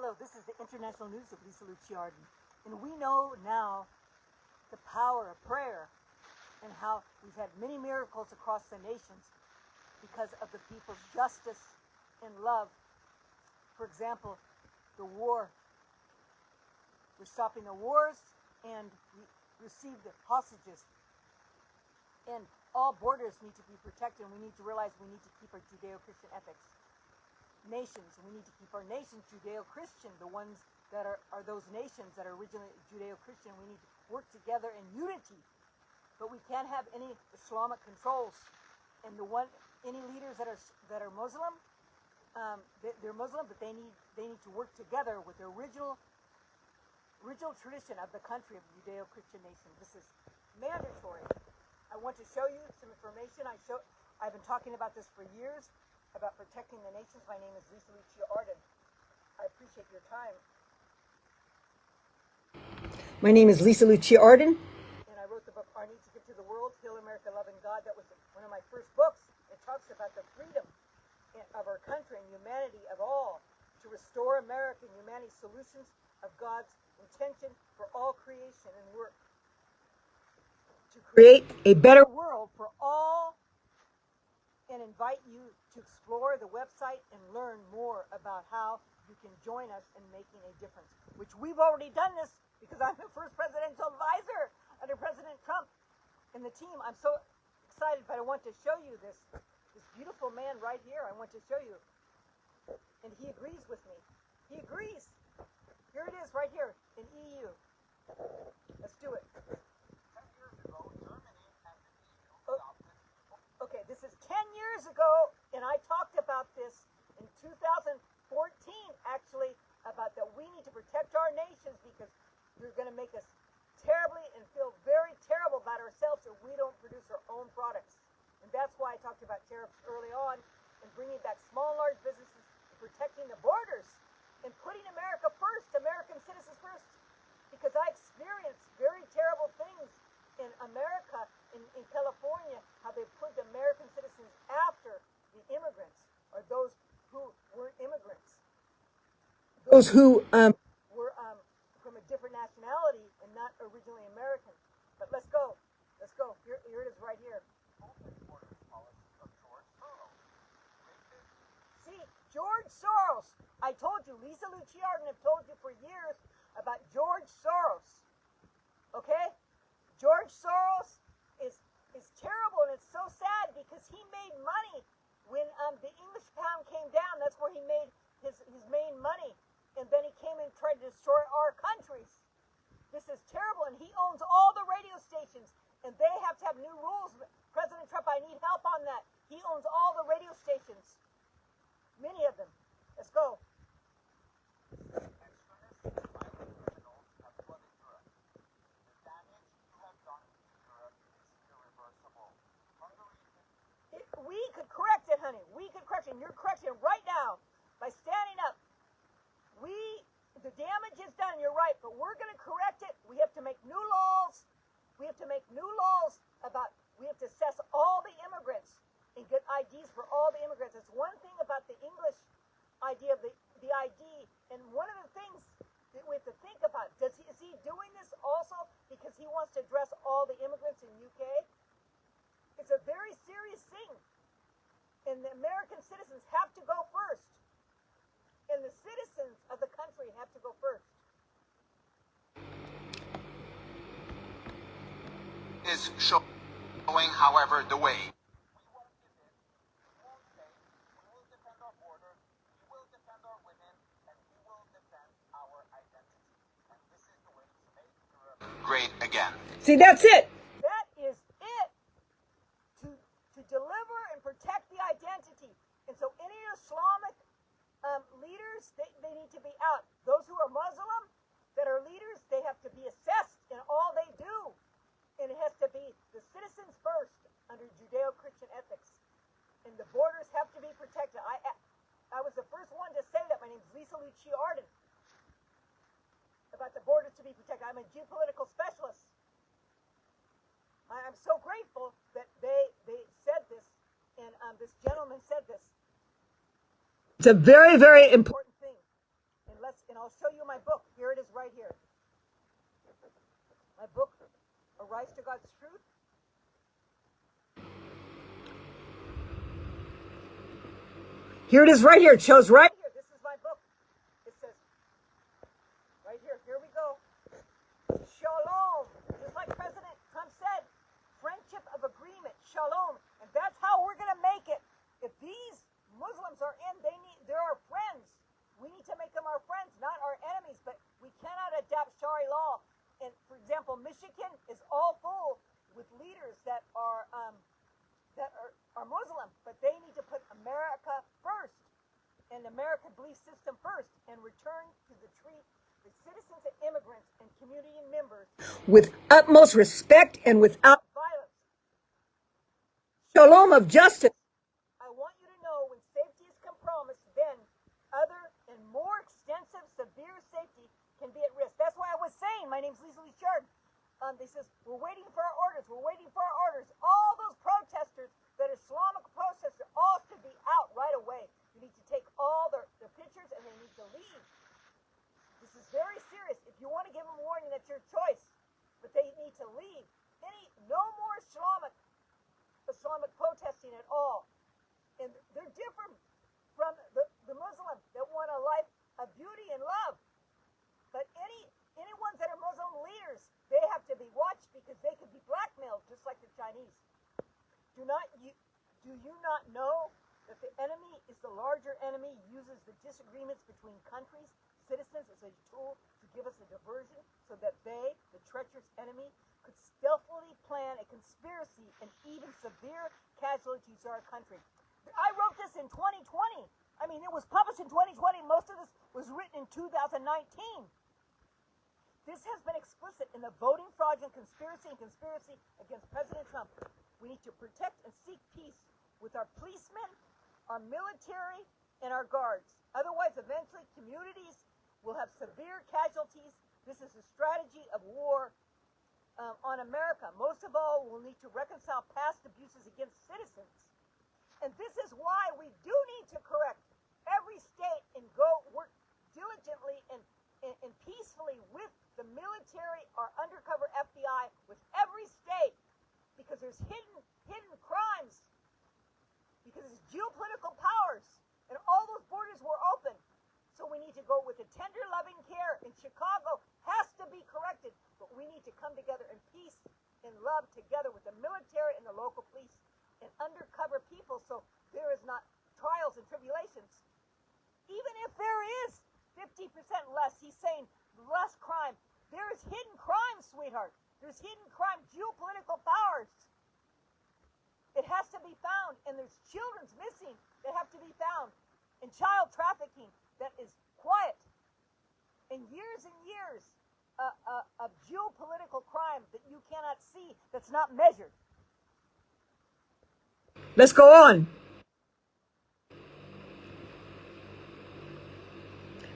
Hello, this is the International News of Lucia Arden, and we know now the power of prayer and how we've had many miracles across the nations because of the people's justice and love. For example, the war. We're stopping the wars and we receive the hostages. And all borders need to be protected, and we need to realize we need to keep our Judeo-Christian ethics. Nations, and we need to keep our nations Judeo-Christian, the ones that are those nations that are originally Judeo-Christian. We need to work together in unity, but we can't have any Islamic controls. And any leaders that are Muslim, they're Muslim, but they need to work together with the original tradition of the country of Judeo-Christian nation. This is mandatory. I want to show you some information. I've been talking about this for years, about protecting the nations. My name is Lucia Arden. I appreciate your time. My name is Lucia Arden. And I wrote the book, Our Need to Give to the World, Heal America, Loving God. That was one of my first books. It talks about the freedom of our country and humanity of all, to restore America and humanity's solutions of God's intention for all creation and work. To create a better world for all, and invite you to explore the website and learn more about how you can join us in making a difference, which we've already done this because I'm the first presidential advisor under President Trump and the team. I'm so excited, but I want to show you this beautiful man right here. I want to show you, and he agrees with me. He agrees. Here it is right here in EU. Let's do it. Okay, this is 10 years ago, and I talked about this in 2014, actually, about that we need to protect our nations because they're going to make us terribly and feel very terrible about ourselves if we don't produce our own products. And that's why I talked about tariffs early on and bringing back small and large businesses and protecting the borders and putting America first, American citizens first, because I experienced very terrible things in America, in California, how they put the American citizens after the immigrants, or those who weren't immigrants. Those who were from a different nationality and not originally American. But let's go. Let's go. Here it is right here. See, George Soros. I told you, Lucia Arden have told you for years about George Soros. Okay? George Soros is terrible, and it's so sad because he made money when the English pound came down. That's where he made his main money, and then he came and tried to destroy our countries. This is terrible, and he owns all the radio stations, and they have to have new rules. President Trump, I need help on that. He owns all the radio stations, many of them. Let's go. We could correct it, honey. We could correct it. And you're correcting it right now by standing up. The damage is done, you're right, but we're going to correct it. We have to make new laws. We have to make new laws we have to assess all the immigrants and get IDs for all the immigrants. It's one thing about the English idea of the ID, and one of the things that we have to think about, is he doing this also because he wants to address all the immigrants in UK? It's a very serious thing. And the American citizens have to go first. And the citizens of the country have to go first. Is showing, however, the way. We won't give in, we won't say, we will defend our border, we will defend our women, and we will defend our identity. And this is the way to make Europe great again. See, that's it. That is it. To deliver and protect the identity. And so any Islamic leaders, they need to be out. Those who are Muslim that are leaders, they have to be assessed in all they do. And it has to be the citizens first under Judeo-Christian ethics. And the borders have to be protected. I was the first one to say that. My name is Lucia Arden. About the borders to be protected. I'm a geopolitical specialist. I'm so grateful that they said this, and this gentleman said this. It's a very, very important thing. And show you my book. Here it is right here. My book, A Rise to God's Truth. Here it is right here. It shows right here. This is my book. It says, right here. Here we go. Shalom. Just like President Trump said, friendship of agreement. Shalom. And that's how we're going to make it. If these Muslims are in, they're our friends. We need to make them our friends, not our enemies. But we cannot adapt Shari law. And for example, Michigan is all full with leaders that are Muslim, but they need to put America first and American belief system first, and return to treat the citizens and immigrants and community members with utmost respect and without violence. Shalom of justice. I want you to know when safety is compromised, then other and more extensive, severe safety can be at risk. That's why I was saying, my name's Lucia Arden. They says, we're waiting for our orders. We're waiting for our orders. All those protesters, that Islamic protesters, all should be out right away. You need to take all their pictures and they need to leave. This is very serious. If you want to give them a warning, that's your choice. But they need to leave. No more Islamic protesting at all. And they're different from the Muslim that want a life of beauty and love. But any ones that are Muslim leaders, they have to be watched because they could be blackmailed just like the Chinese. Do you not know that the enemy is the larger enemy, uses the disagreements between countries, citizens as a tool to give us a diversion so that they, the treacherous enemy, could stealthily plan a conspiracy and even severe casualties to our country? I wrote this in 2020. I mean, it was published in 2020. Most of this was written in 2019. This has been explicit in the voting fraudulent conspiracy against President Trump. We need to protect and seek peace with our policemen, our military, and our guards. Otherwise, eventually, communities will have severe casualties. This is a strategy of war on America. Most of all, we'll need to reconcile past abuses against citizens. And this is why we do need to correct every state and go work diligently and peacefully with the military or undercover FBI with every state, because there's hidden crimes, because it's geopolitical powers, and all those borders were open. So we need to go with the tender, loving care. In Chicago has to be corrected, but we need to come together in peace and love together with the military and the local police and undercover people, so there is not trials and tribulations. Even if there is 50% less, he's saying less crime. There is hidden crime, sweetheart. There's hidden crime, geopolitical powers. It has to be found, and there's children's missing that have to be found, and child trafficking that is quiet, and years of geopolitical crime that you cannot see, that's not measured. Let's go on.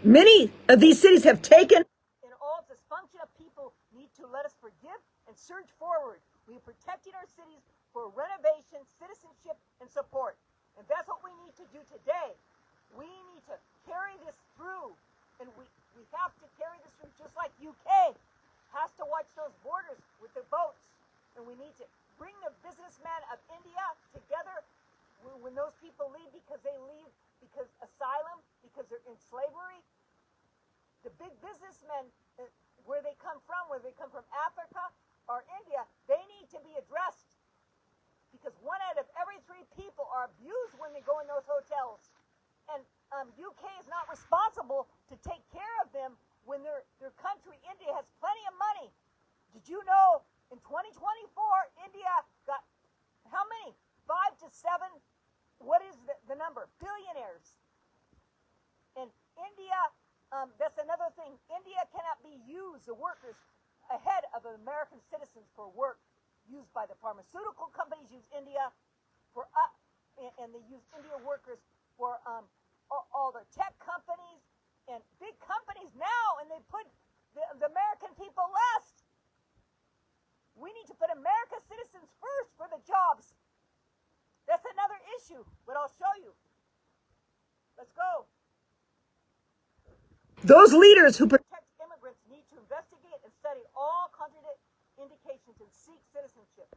Many of these cities have taken, and all dysfunction of people need to let us forgive and surge forward. We are protecting our cities for renovation, citizenship, and support. And that's what we need to do today. We need to carry this through, and we have to carry this through just like UK has to watch those borders with the boats. And we need to bring the businessmen of India together when those people leave because asylum, because they're in slavery. The big businessmen, where they come from Africa or India, they need to be addressed, because 1 out of every 3 people are abused when they go in those hotels. And UK is not responsible to take care of them when their country, India, has plenty of money. Did you know in 2024, India got how many? 5 to 7, what is the number? Billionaires. And India, that's another thing. India cannot be used, the workers, ahead of American citizens for work. Used by the pharmaceutical companies, use India for, and they use India workers for all the tech companies and big companies now, and they put the American people last. We need to put American citizens first for the jobs. That's another issue, but I'll show you. Let's go. Those leaders who protect immigrants need to investigate and study all contraindications and seek citizenship.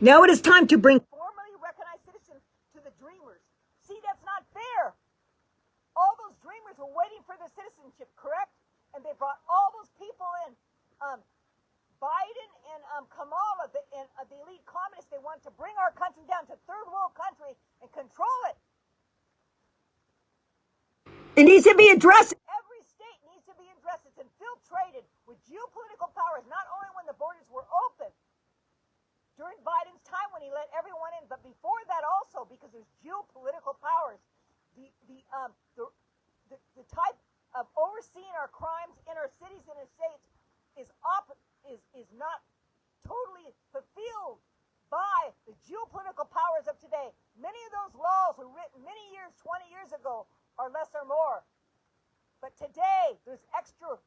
Now it is time to bring formally recognized citizens to the dreamers. See, that's not fair. All those dreamers were waiting for their citizenship, correct? And they brought all those people in. Biden and Kamala, the elite communists, they want to bring our country down to third world country and control it. It needs to be addressed. Every state needs to be addressed. It's infiltrated with geopolitical powers, not only when the borders were open, during Biden's time when he let everyone in, but before that also, because there's geopolitical powers. The type of overseeing our crimes in our cities and our states is not totally fulfilled by the geopolitical powers of today. Many of those laws were written many years, 20 years ago, or less or more. But today, there's extra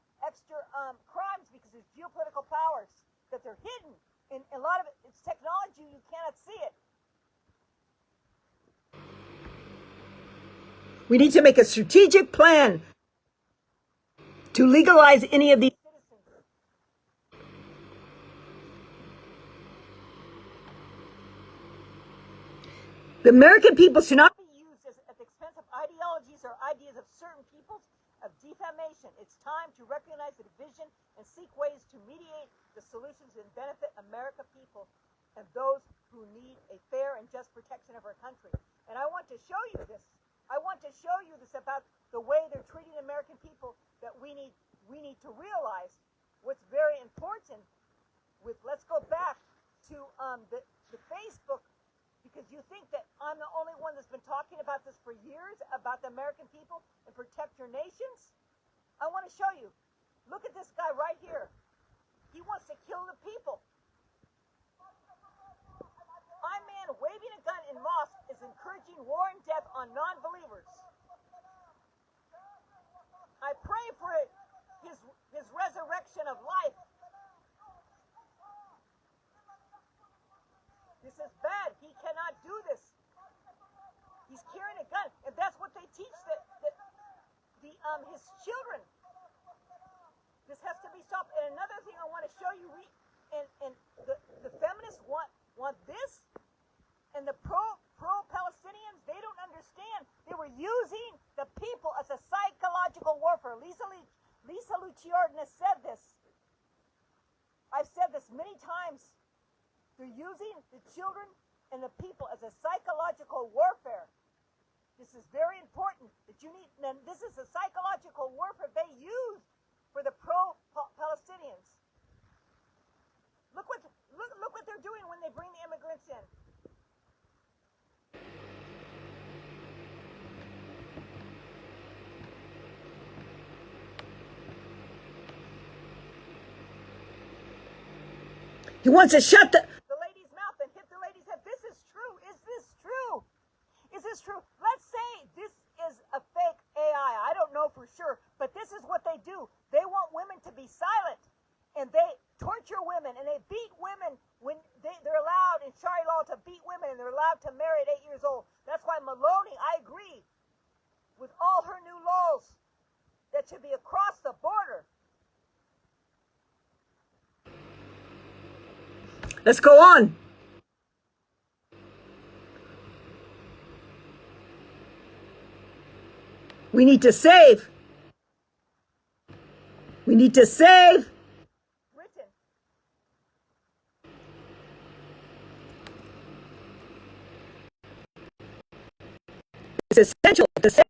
crimes because there's geopolitical powers that they're hidden. And a lot of it's technology, you cannot see it. We need to make a strategic plan to legalize any of these citizens. The American people should not be used at the expense of ideologies or ideas of certain peoples of defamation. It's time to recognize the division and seek ways to mediate the solutions and benefit American people and those who need a fair and just protection of our country. And I want to show you this. I want to show you this about the way they're treating American people, that we need to realize what's very important with, let's go back to the Facebook, because you think that I'm the only one that's been talking about this for years, about the American people and protect your nations. I want to show you. Look at this guy right here. He wants to kill the people. A man waving a gun in mosque is encouraging war and death on non-believers. I pray for his resurrection of life. This is bad. He cannot do this. He's carrying a gun, and that's what they teach his children. This has to be stopped. And another thing I want to show you, and the feminists want this, and the pro-Palestinians, they don't understand. They were using the people as a psychological warfare. Lucia Arden has said this. I've said this many times. They're using the children and the people as a psychological warfare. This is very important that you need, and this is a psychological warfare they use for the pro-Palestinians. Look what they're doing when they bring the immigrants in. He wants to shut the lady's mouth and hit the lady's head. This is true. Is this true? Is this true? Let's say this is a fake AI. I don't know for sure, but this is what they do. They want women to be silent, and they torture women, and they beat women when they're allowed in Sharia law to beat women, and they're allowed to marry at 8 years old. That's why Maloney, I agree with all her new laws that should be across the border. Let's go on. We need to save. We need to save Britain. It's essential to save